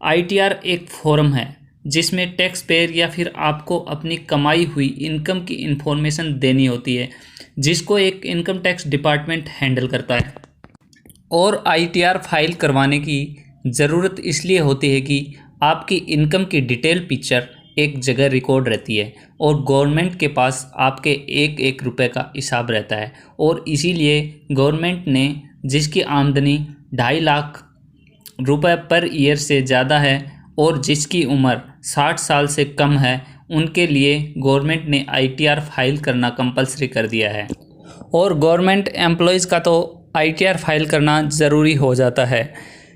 ITR एक form है जिसमें टैक्स पेयर या फिर आपको अपनी कमाई हुई इनकम की इंफॉर्मेशन देनी होती है, जिसको एक इनकम टैक्स डिपार्टमेंट हैंडल करता है। और आईटीआर फाइल करवाने की ज़रूरत इसलिए होती है कि आपकी इनकम की डिटेल पिक्चर एक जगह रिकॉर्ड रहती है और गवर्नमेंट के पास आपके एक एक रुपए का हिसाब रहता है। और इसीलिए गवर्नमेंट ने जिसकी आमदनी 2.5 लाख रुपए पर ईयर से ज़्यादा है और जिसकी उम्र 60 साल से कम है, उनके लिए गवर्नमेंट ने आईटीआर फाइल करना कंपलसरी कर दिया है। और गवर्नमेंट एम्प्लॉयज़ का तो आईटीआर फाइल करना ज़रूरी हो जाता है।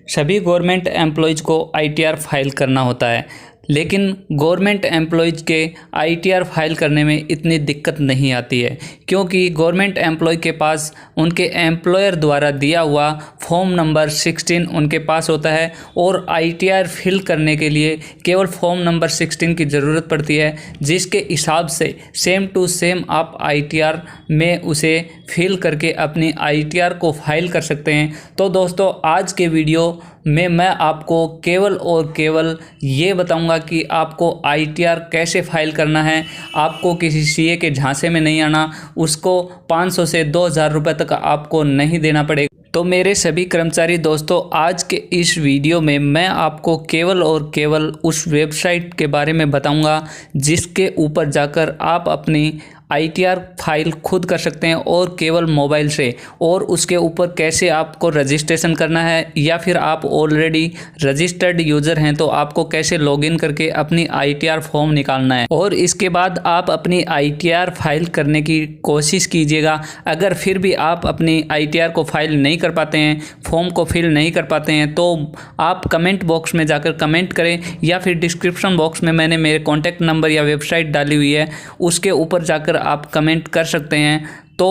सभी गवर्नमेंट एम्प्लॉयज़ को आईटीआर फाइल करना होता है, लेकिन गवर्नमेंट एम्प्लॉयज़ के आईटीआर फाइल करने में इतनी दिक्कत नहीं आती है, क्योंकि गवर्नमेंट एम्प्लॉय के पास उनके एम्प्लॉयर द्वारा दिया हुआ फॉर्म नंबर 16 उनके पास होता है और आईटीआर फिल करने के लिए केवल फॉर्म नंबर 16 की ज़रूरत पड़ती है, जिसके हिसाब से सेम टू सेम आप आईटीआर में उसे फिल करके अपनी आईटीआर को फाइल कर सकते हैं। तो दोस्तों, आज के वीडियो में मैं आपको केवल और केवल ये बताऊंगा कि आपको आईटीआर कैसे फाइल करना है। आपको किसी सीए के झांसे में नहीं आना, उसको 500 से 2000 रुपये तक आपको नहीं देना पड़ेगा। तो मेरे सभी कर्मचारी दोस्तों, आज के इस वीडियो में मैं आपको केवल और केवल उस वेबसाइट के बारे में बताऊंगा जिसके ऊपर जाकर आप अपनी आईटीआर फाइल खुद कर सकते हैं और केवल मोबाइल से, और उसके ऊपर कैसे आपको रजिस्ट्रेशन करना है, या फिर आप ऑलरेडी रजिस्टर्ड यूज़र हैं तो आपको कैसे लॉगिन करके अपनी आईटीआर फॉर्म निकालना है। और इसके बाद आप अपनी आईटीआर फाइल करने की कोशिश कीजिएगा। अगर फिर भी आप अपनी आईटीआर को फाइल नहीं कर पाते हैं, फॉर्म को फिल नहीं कर पाते हैं, तो आप कमेंट बॉक्स में जाकर कमेंट करें, या फिर डिस्क्रिप्शन बॉक्स में मैंने मेरे कॉन्टैक्ट नंबर या वेबसाइट डाली हुई है, उसके ऊपर जाकर आप कमेंट कर सकते हैं। तो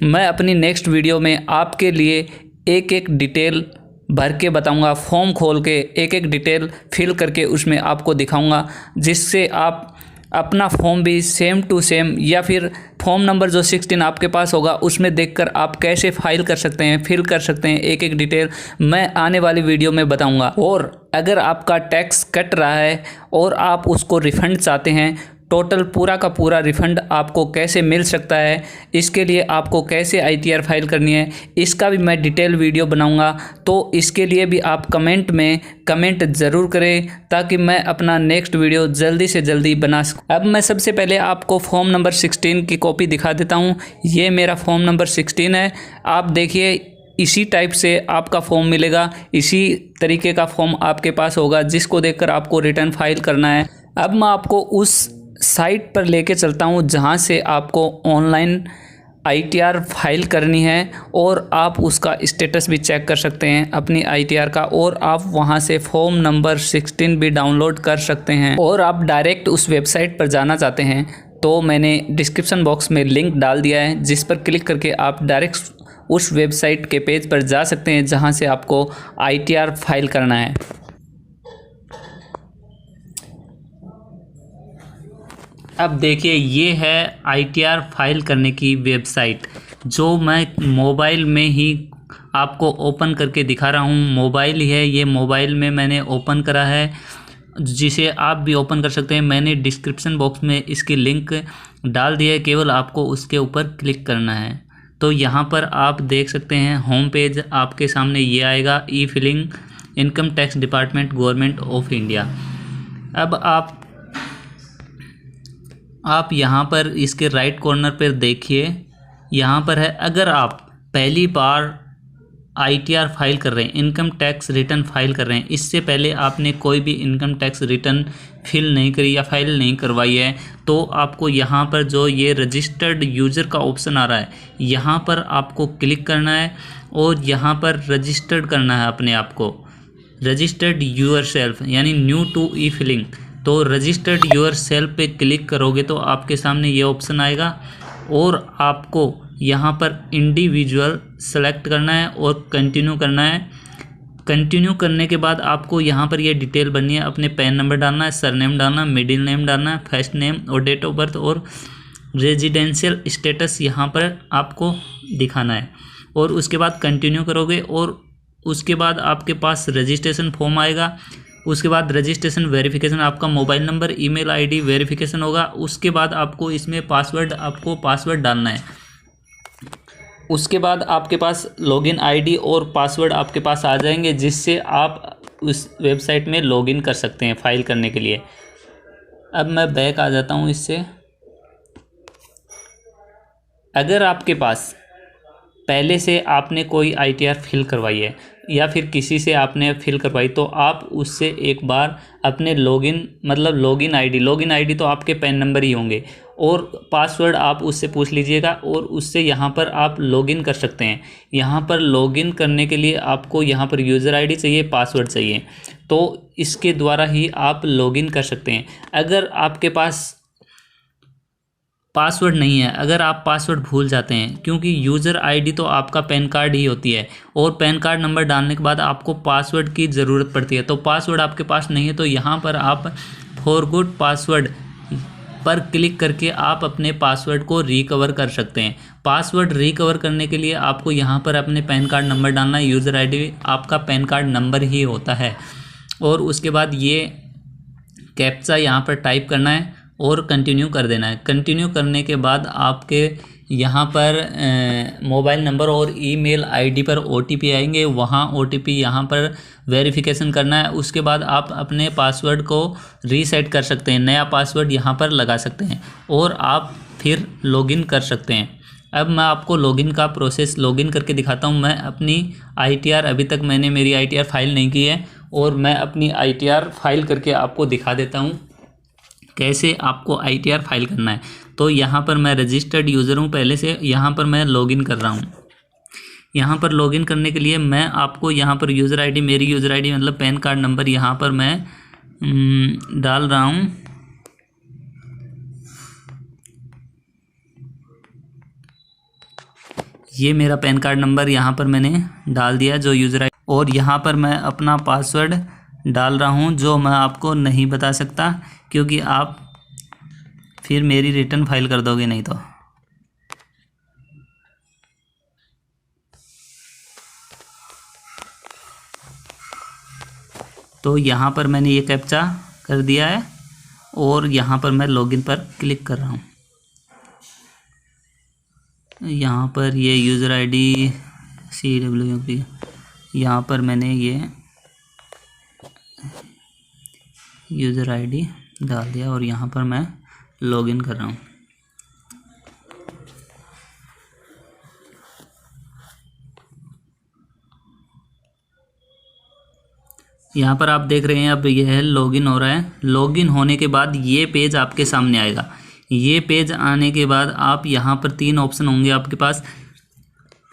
मैं अपनी नेक्स्ट वीडियो में आपके लिए एक एक डिटेल भर के बताऊंगा, फॉर्म खोल के एक एक डिटेल फिल करके उसमें आपको दिखाऊंगा, जिससे आप अपना फॉर्म भी सेम टू सेम, या फिर फॉर्म नंबर जो 16 आपके पास होगा उसमें देखकर आप कैसे फाइल कर सकते हैं, फिल कर सकते हैं, एक एक डिटेल मैं आने वाली वीडियो में बताऊंगा। और अगर आपका टैक्स कट रहा है और आप उसको रिफ़ंड चाहते हैं, टोटल पूरा का पूरा रिफ़ंड आपको कैसे मिल सकता है, इसके लिए आपको कैसे आईटीआर फाइल करनी है, इसका भी मैं डिटेल वीडियो बनाऊंगा। तो इसके लिए भी आप कमेंट में कमेंट ज़रूर करें, ताकि मैं अपना नेक्स्ट वीडियो जल्दी से जल्दी बना सकूँ। अब मैं सबसे पहले आपको फॉर्म नंबर 16 की कॉपी दिखा देता हूँ। ये मेरा फॉर्म नंबर 16 है। आप देखिए, इसी टाइप से आपका फॉर्म मिलेगा, इसी तरीके का फॉर्म आपके पास होगा, जिसको देखकर आपको रिटर्न फाइल करना है। अब मैं आपको उस साइट पर लेके चलता हूँ जहाँ से आपको ऑनलाइन आईटीआर फाइल करनी है, और आप उसका स्टेटस भी चेक कर सकते हैं अपनी आईटीआर का, और आप वहाँ से फॉर्म नंबर 16 भी डाउनलोड कर सकते हैं। और आप डायरेक्ट उस वेबसाइट पर जाना चाहते हैं तो मैंने डिस्क्रिप्शन बॉक्स में लिंक डाल दिया है, जिस पर क्लिक करके आप डायरेक्ट उस वेबसाइट के पेज पर जा सकते हैं जहाँ से आपको आईटीआर फाइल करना है। अब देखिए, ये है आईटीआर फाइल करने की वेबसाइट, जो मैं मोबाइल में ही आपको ओपन करके दिखा रहा हूँ। मोबाइल ही है ये, मोबाइल में मैंने ओपन करा है, जिसे आप भी ओपन कर सकते हैं। मैंने डिस्क्रिप्शन बॉक्स में इसकी लिंक डाल दिया है, केवल आपको उसके ऊपर क्लिक करना है। तो यहाँ पर आप देख सकते हैं होम पेज आपके सामने ये आएगा, ई filling income tax department government of India. अब आप यहाँ पर इसके राइट कॉर्नर पर देखिए, यहाँ पर है, अगर आप पहली बार आईटीआर फाइल कर रहे हैं, इनकम टैक्स रिटर्न फाइल कर रहे हैं, इससे पहले आपने कोई भी इनकम टैक्स रिटर्न फिल नहीं करी या फाइल नहीं करवाई है, तो आपको यहाँ पर जो ये रजिस्टर्ड यूज़र का ऑप्शन आ रहा है, यहाँ पर आपको क्लिक करना है और यहाँ पर रजिस्टर्ड करना है अपने आप को, रजिस्टर्ड यूर सेल्फ, यानी न्यू टू ई फिलिंग। तो रजिस्टर्ड योर सेल्फ पे क्लिक करोगे तो आपके सामने ये ऑप्शन आएगा, और आपको यहाँ पर इंडिविजुअल सेलेक्ट करना है और कंटिन्यू करना है। कंटिन्यू करने के बाद आपको यहाँ पर ये डिटेल बननी है, अपने पैन नंबर डालना है, सरनेम डालना, मिडिल नेम डालना है, फर्स्ट नेम और डेट ऑफ बर्थ, और रेजिडेंशियल स्टेटस यहाँ पर आपको दिखाना है। और उसके बाद कंटिन्यू करोगे और उसके बाद आपके पास रजिस्ट्रेशन फॉर्म आएगा, उसके बाद रजिस्ट्रेशन वेरिफिकेशन, आपका mobile number email ID verification होगा। उसके बाद आपको इसमें पासवर्ड डालना है। उसके बाद आपके पास लॉगिन आईडी और पासवर्ड आपके पास आ जाएंगे, जिससे आप उस वेबसाइट में लॉगिन कर सकते हैं फाइल करने के लिए। अब मैं बैक आ जाता हूँ इससे। अगर आपके पास पहले से आपने कोई आईटीआर फिल करवाई है या फिर किसी से आपने फिल करवाई, तो आप उससे एक बार अपने लॉगिन आईडी तो आपके पैन नंबर ही होंगे, और पासवर्ड आप उससे पूछ लीजिएगा और उससे यहाँ पर आप लॉगिन कर सकते हैं। यहाँ पर लॉगिन करने के लिए आपको यहाँ पर यूज़र आईडी चाहिए, पासवर्ड चाहिए, तो इसके द्वारा ही आप लॉगिन कर सकते हैं। अगर आपके पास पासवर्ड नहीं है, अगर आप पासवर्ड भूल जाते हैं, क्योंकि यूज़र आईडी तो आपका पैन कार्ड ही होती है और पैन कार्ड नंबर डालने के बाद आपको पासवर्ड की ज़रूरत पड़ती है, तो पासवर्ड आपके पास नहीं है, तो यहाँ पर आप फॉरगॉट पासवर्ड पर क्लिक करके आप अपने पासवर्ड को रिकवर कर सकते हैं। पासवर्ड रिकवर करने के लिए आपको यहाँ पर अपने पैन कार्ड नंबर डालना है। यूज़र आईडी आपका पैन कार्ड नंबर ही होता है, और उसके बाद ये कैप्चा यहाँ पर टाइप करना है और कंटिन्यू कर देना है। कंटिन्यू करने के बाद आपके यहाँ पर मोबाइल नंबर और ईमेल आईडी पर ओटीपी आएंगे, वहाँ ओटीपी यहाँ पर वेरिफिकेशन करना है। उसके बाद आप अपने पासवर्ड को रीसेट कर सकते हैं, नया पासवर्ड यहाँ पर लगा सकते हैं और आप फिर लॉगिन कर सकते हैं। अब मैं आपको लॉगिन करके दिखाता हूँ। मैं अपनी आईटीआर, अभी तक मैंने मेरी आईटीआर फाइल नहीं की है, और मैं अपनी आईटीआर फाइल करके आपको दिखा देता हूँ कैसे आपको आईटीआर फाइल करना है। तो यहाँ पर मैं रजिस्टर्ड यूज़र हूँ पहले से, यहाँ पर मैं लॉगिन कर रहा हूँ। यहाँ पर लॉगिन करने के लिए मैं आपको यहाँ पर मेरी यूज़र आईडी मतलब पैन कार्ड नंबर यहाँ पर मैं डाल रहा हूँ। ये मेरा पैन कार्ड नंबर यहाँ पर मैंने डाल दिया जो यूज़र आईडी, और यहाँ पर मैं अपना पासवर्ड डाल रहा हूँ, जो मैं आपको नहीं बता सकता क्योंकि आप फिर मेरी रिटर्न फाइल कर दोगे नहीं तो। तो यहाँ पर मैंने ये कैप्चा कर दिया है और यहाँ पर मैं लॉगिन पर क्लिक कर रहा हूँ। यहाँ पर ये यूज़र आईडी CWP, यहाँ पर मैंने ये यूज़र आईडी डाल दिया और यहाँ पर मैं लॉगिन कर रहा हूँ। यहाँ पर आप देख रहे हैं अब यह लॉगिन हो रहा है। लॉगिन होने के बाद ये पेज आपके सामने आएगा। ये पेज आने के बाद आप यहाँ पर 3 ऑप्शन होंगे आपके पास।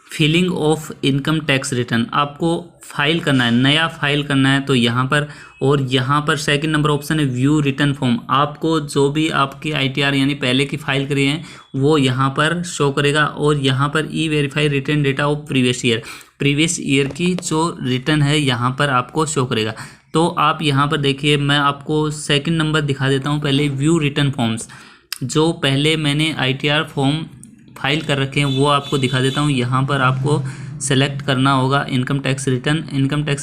Filling of income tax return, आपको फाइल करना है, नया फाइल करना है तो यहाँ पर, और यहाँ पर सेकंड नंबर ऑप्शन है व्यू रिटर्न फॉर्म। आपको जो भी आपकी आईटीआर यानी पहले की फाइल करी है वो यहाँ पर शो करेगा, और यहाँ पर e verify return data of previous year की जो रिटर्न है यहाँ पर आपको शो करेगा। तो आप यहाँ पर देखिए, मैं आपको सेकंड नंबर दिखा देता हूँ। पहले व्यू रिटर्न फॉर्म्स, जो पहले मैंने आईटीआर फॉर्म फाइल कर रखे हैं वो आपको दिखा देता हूँ। यहाँ पर आपको सेलेक्ट करना होगा इनकम टैक्स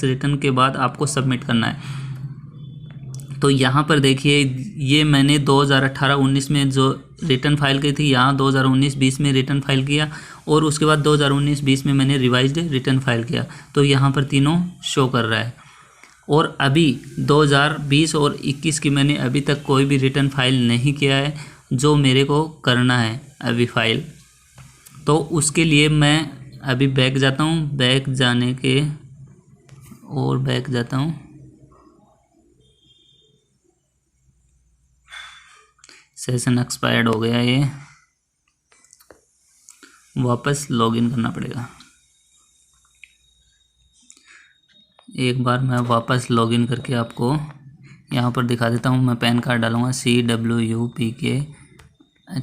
रिटर्न के बाद आपको सबमिट करना है। तो यहाँ पर देखिए, ये मैंने 2018-19 में जो रिटर्न फाइल की थी, यहाँ 2019-20 में रिटर्न फाइल किया, और उसके बाद 2019-20 में मैंने रिवाइज्ड रिटर्न फाइल किया। तो यहाँ पर तीनों शो कर रहा है। और अभी 2020 और 21 की मैंने अभी तक कोई भी रिटर्न फाइल नहीं किया है, जो मेरे को करना है अभी फाइल। तो उसके लिए मैं अभी बैक जाता हूँ, बैक जाता हूँ। सेशन एक्सपायर्ड हो गया, ये वापस लॉगिन करना पड़ेगा। एक बार मैं वापस लॉगिन करके आपको यहाँ पर दिखा देता हूँ। मैं पैन कार्ड डालूँगा CWPK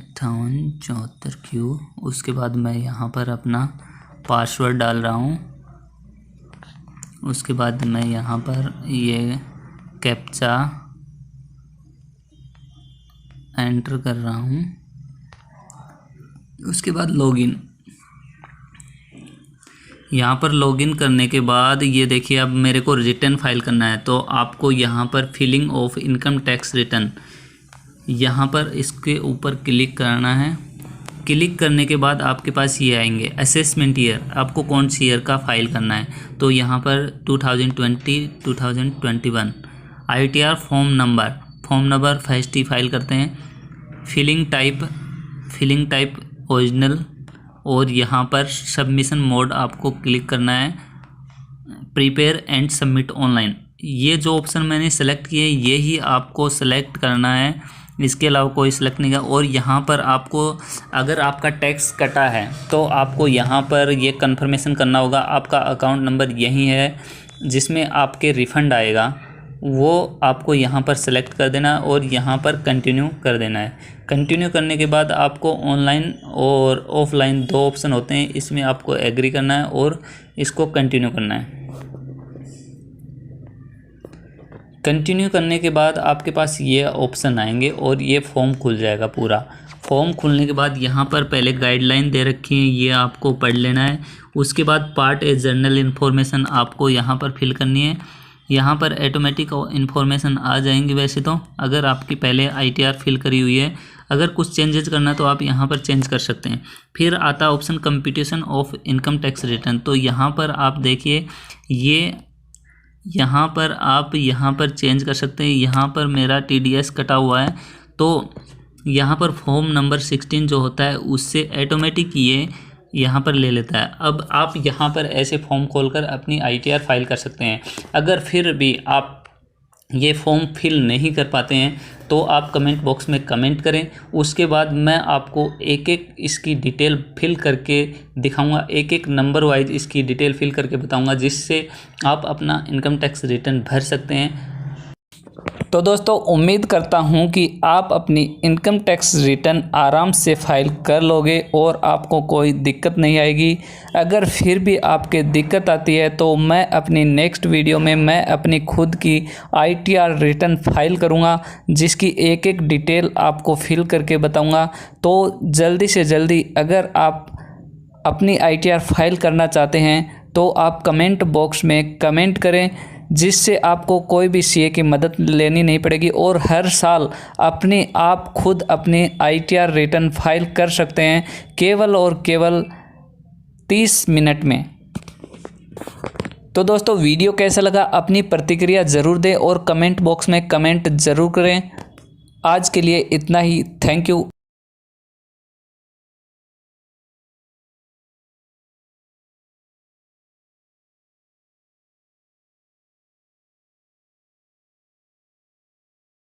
5874Q। उसके बाद मैं यहाँ पर अपना पासवर्ड डाल रहा हूँ। उसके बाद मैं यहाँ पर ये कैप्चा एंटर कर रहा हूँ। उसके बाद लॉगिन, यहाँ पर लॉगिन करने के बाद ये देखिए, अब मेरे को रिटर्न फाइल करना है, तो आपको यहाँ पर filling of income tax return, यहाँ पर इसके ऊपर क्लिक करना है। क्लिक करने के बाद आपके पास ये आएंगे असेसमेंट ईयर, आपको कौन सी ईयर का फाइल करना है। तो यहाँ पर 2020 2021 ITR फॉर्म नंबर फर्स्ट ही फाइल करते हैं। फिलिंग टाइप ओरिजिनल, और यहाँ पर सबमिशन मोड आपको क्लिक करना है, प्रिपेयर एंड सबमिट ऑनलाइन। ये जो ऑप्शन मैंने सेलेक्ट किए ये ही आपको सेलेक्ट करना है, इसके अलावा कोई सिलेक्ट नहीं है। और यहाँ पर आपको, अगर आपका टैक्स कटा है तो आपको यहाँ पर ये कन्फर्मेशन करना होगा, आपका अकाउंट नंबर यही है जिसमें आपके रिफ़ंड आएगा, वो आपको यहाँ पर सेलेक्ट कर देना और यहाँ पर कंटिन्यू कर देना है। कंटिन्यू करने के बाद आपको ऑनलाइन और ऑफलाइन 2 ऑप्शन होते हैं, इसमें आपको एग्री करना है और इसको कंटिन्यू करना है। कंटिन्यू करने के बाद आपके पास ये ऑप्शन आएंगे और ये फॉर्म खुल जाएगा पूरा। फॉर्म खुलने के बाद यहाँ पर पहले गाइडलाइन दे रखी है, ये आपको पढ़ लेना है। उसके बाद पार्ट ए जनरल इन्फॉर्मेशन आपको यहाँ पर फिल करनी है। यहाँ पर ऑटोमेटिक इन्फॉर्मेशन आ जाएंगी वैसे तो, अगर आपकी पहले ITR फिल करी हुई है। अगर कुछ चेंजेस करना तो आप यहाँ पर चेंज कर सकते हैं। फिर आता option computation of income tax return, तो यहाँ पर आप देखिए, ये यहाँ पर आप यहाँ पर चेंज कर सकते हैं। यहाँ पर मेरा TDS कटा हुआ है, तो यहाँ पर फॉर्म नंबर 16 जो होता है उससे ऑटोमेटिक ये यहाँ पर ले लेता है। अब आप यहाँ पर ऐसे फॉर्म खोलकर अपनी ITR फाइल कर सकते हैं। अगर फिर भी आप ये फॉर्म फिल नहीं कर पाते हैं तो आप कमेंट बॉक्स में कमेंट करें, उसके बाद मैं आपको एक एक इसकी डिटेल फिल करके दिखाऊंगा, एक एक नंबर वाइज इसकी डिटेल फिल करके बताऊंगा, जिससे आप अपना इनकम टैक्स रिटर्न भर सकते हैं। तो दोस्तों, उम्मीद करता हूं कि आप अपनी इनकम टैक्स रिटर्न आराम से फाइल कर लोगे और आपको कोई दिक्कत नहीं आएगी। अगर फिर भी आपके दिक्कत आती है तो मैं अपनी नेक्स्ट वीडियो में मैं अपनी खुद की ITR रिटर्न फाइल करूंगा, जिसकी एक एक डिटेल आपको फिल करके बताऊंगा। तो जल्दी से जल्दी अगर आप अपनी ITR फाइल करना चाहते हैं तो आप कमेंट बॉक्स में कमेंट करें, जिससे आपको कोई भी CA की मदद लेनी नहीं पड़ेगी और हर साल अपने आप खुद अपनी ITR रिटर्न फाइल कर सकते हैं, केवल और केवल 30 मिनट में। तो दोस्तों, वीडियो कैसा लगा अपनी प्रतिक्रिया ज़रूर दें और कमेंट बॉक्स में कमेंट ज़रूर करें। आज के लिए इतना ही। Thank you.